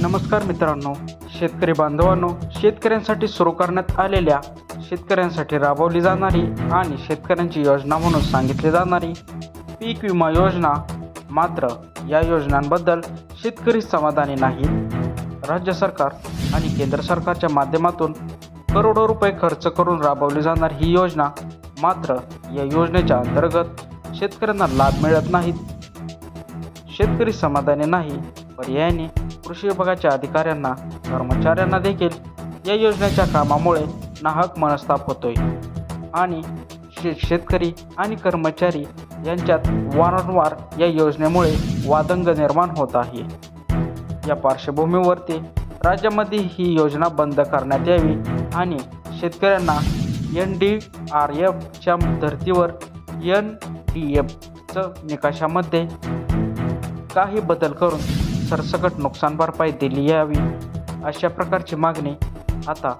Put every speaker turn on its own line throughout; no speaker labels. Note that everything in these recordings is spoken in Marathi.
नमस्कार मित्रांनो, शेतकरी बांधवांनो, शेतकऱ्यांसाठी सुरू करण्यात आलेल्या, शेतकऱ्यांसाठी राबवली जाणारी आणि शेतकऱ्यांची योजना म्हणून सांगितली जाणारी पीक विमा योजना. मात्र या योजनांबद्दल शेतकरी समाधानी नाहीत. राज्य सरकार आणि केंद्र सरकारच्या माध्यमातून करोडो रुपये खर्च करून राबवली जाणारी ही योजना, मात्र या योजनेच्या अंतर्गत शेतकऱ्यांना लाभ मिळत नाहीत. शेतकरी समाधानी नाही. पर्यायाने कृषी विभागाच्या अधिकाऱ्यांना, कर्मचाऱ्यांना देखील या योजनेच्या कामामुळे नाहक मनस्ताप होतोय आणि शेतकरी आणि कर्मचारी यांच्यात वारंवार या योजनेमुळे वादंग निर्माण होत आहे. या पार्श्वभूमीवरती राज्यामध्ये ही योजना बंद करण्यात यावी आणि शेतकऱ्यांना NDRFच्या धर्तीवर NDFचं निकषामध्ये काही बदल करून सरसकट नुकसान भरपाई दिली यावी, अशा प्रकारची मागणी आता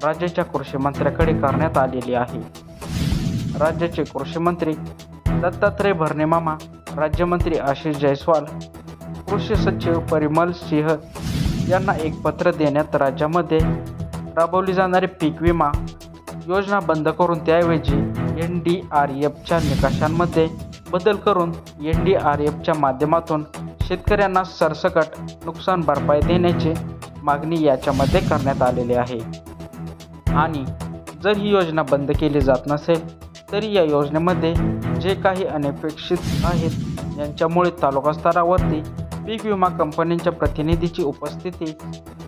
राज्याच्या कृषी मंत्र्याकडे करण्यात आलेली आहे. राज्याचे कृषी मंत्री दत्तात्रय भरणेमामा, राज्यमंत्री आशिष जयस्वाल, कृषी सचिव परिमल सिंह यांना एक पत्र देण्यात राज्यामध्ये राबवली जाणारी पीक विमा योजना बंद करून त्याऐवजी NDRFच्या निकषांमध्ये बदल करून NDRFच्या माध्यमातून शेतकऱ्यांना सरसकट नुकसान भरपाई देण्याची मागणी याच्यामध्ये करण्यात आलेली आहे. आणि जर ही योजना बंद केली जात नसेल तरी या योजनेमध्ये जे काही अनपेक्षित आहेत यांच्यामुळे तालुका स्तरावरती पीक विमा कंपन्यांच्या प्रतिनिधीची उपस्थिती,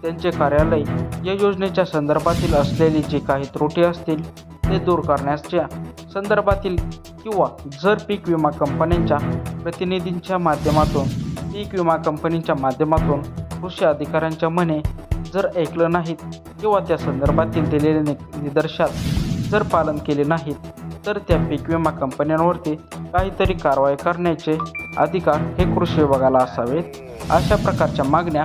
त्यांचे कार्यालय या योजनेच्या संदर्भातील असलेली जी काही त्रुटी असतील ते दूर करण्याच्या संदर्भातील, किंवा जर पीक विमा कंपन्यांच्या प्रतिनिधींच्या माध्यमातून, पीक विमा कंपनीच्या माध्यमातून कृषी अधिकाऱ्यांच्या म्हणे जर ऐकलं नाहीत किंवा त्या संदर्भातील दिलेले निदर्शात जर पालन केले नाहीत तर त्या पीक विमा कंपन्यांवरती काहीतरी कारवाई करण्याचे अधिकार हे कृषी विभागाला असावेत. अशा प्रकारच्या मागण्या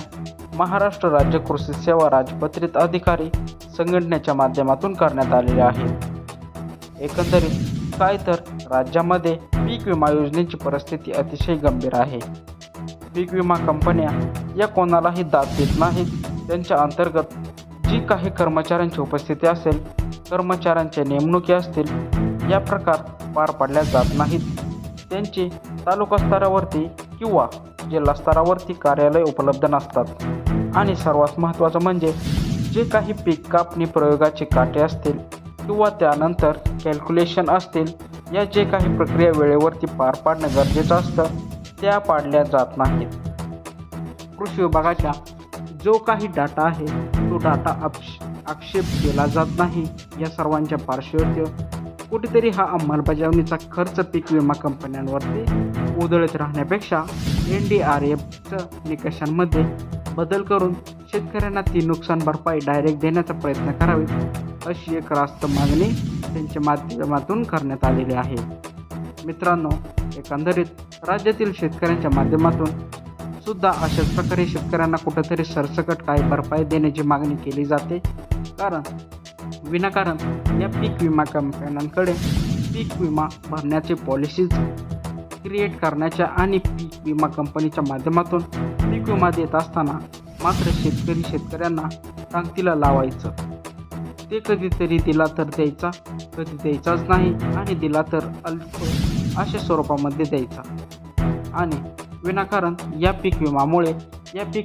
महाराष्ट्र राज्य कृषी सेवा राजपत्रित अधिकारी संघटनेच्या माध्यमातून करण्यात आलेल्या आहेत. एकंदरीत काय तर राज्यामध्ये पीक विमा योजनेची परिस्थिती अतिशय गंभीर आहे. पीक विमा कंपन्या या कोणालाही दाद देत नाहीत. त्यांच्या अंतर्गत जी काही कर्मचाऱ्यांची उपस्थिती असेल, कर्मचाऱ्यांच्या नेमणुकी असतील, या प्रकार पार पाडल्या जात नाहीत. त्यांची तालुका स्तरावरती किंवा जिल्हा स्तरावरती कार्यालय उपलब्ध नसतात. आणि सर्वात महत्त्वाचं म्हणजे जे काही पीक कापणी प्रयोगाचे काटे असतील किंवा त्यानंतर कॅल्क्युलेशन असतील, या जे काही प्रक्रिया वेळेवरती पार पाडणं गरजेचं असतं त्या पाडल्या जात नाहीत. कृषी विभागाचा जो काही डाटा आहे तो डाटा आक्षेप केला जात नाही. या सर्वांच्या पार्श्वभूमीवर कुठेतरी हा अंमलबजावणीचा खर्च पीक विमा कंपन्यांवरती उधळत राहण्यापेक्षा NDRFच्या निकषांमध्ये बदल करून शेतकऱ्यांना ती नुकसान भरपाई डायरेक्ट देण्याचा प्रयत्न करावे, अशी एक रास्त मागणी त्यांच्या माध्यमातून करण्यात आलेली आहे. मित्रांनो, एकंदरीत राज्यातील शेतकऱ्यांच्या माध्यमातून सुद्धा अशाच प्रकारे शेतकऱ्यांना कुठेतरी सरसकट काही भरपाई देण्याची मागणी केली जाते. कारण विनाकारण या पीक विमा कंपन्यांकडे पीक विमा भरण्याचे पॉलिसीज क्रिएट करण्याच्या आणि पीक विमा कंपनीच्या माध्यमातून पीक विमा देत असताना मात्र शेतकऱ्यांना टांगतीला लावायचं. ते कधीतरी दिला तर द्यायचा, कधी द्यायचाच नाही, आणि दिला तर अल्प अशा स्वरूपामध्ये द्यायचा. आणि विनाकारण या पीक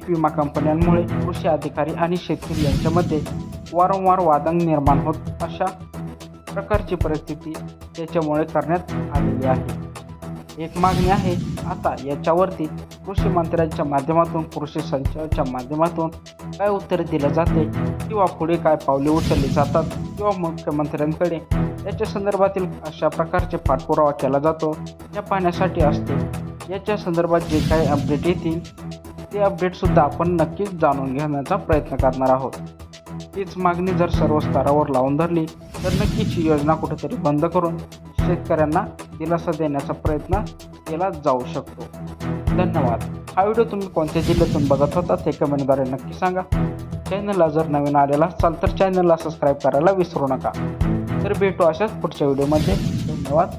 विमा कंपन्यांमुळे कृषी अधिकारी आणि शेतकरी यांच्यामध्ये वारंवार वादंग निर्माण होत अशा प्रकारची परिस्थिती त्याच्यामुळे करण्यात आलेली आहे. एक मागणी आहे आता याच्यावरती कृषी मंत्र्यांच्या माध्यमातून, कृषी संचालकाच्या माध्यमातून काय उत्तर दिलं जाते किंवा पुढे काय पावले उचलली जातात किंवा मुख्यमंत्र्यांकडे याच्या संदर्भातील अशा प्रकारचे पाठपुरावा केला जातो या पाहण्यासाठी असते. याच्या संदर्भात जे काही अपडेट येतील ते अपडेटसुद्धा आपण नक्कीच जाणून घेण्याचा प्रयत्न करणार आहोत. तीच मागणी जर सर्व स्तरावर लावून धरली तर नक्कीच ही योजना कुठेतरी बंद करून शेतकऱ्यांना दिलासा देण्याचा प्रयत्न केला जाऊ शकतो. धन्यवाद. हा व्हिडिओ तुम्ही कोणत्या जिल्ह्यातून बघत होता ते कमेंटद्वारे नक्की सांगा. चॅनलला जर नवीन आलेला असाल तर चॅनलला सबस्क्राईब करायला विसरू नका. तर भेटू अशाच पुढच्या व्हिडिओमध्ये. धन्यवाद.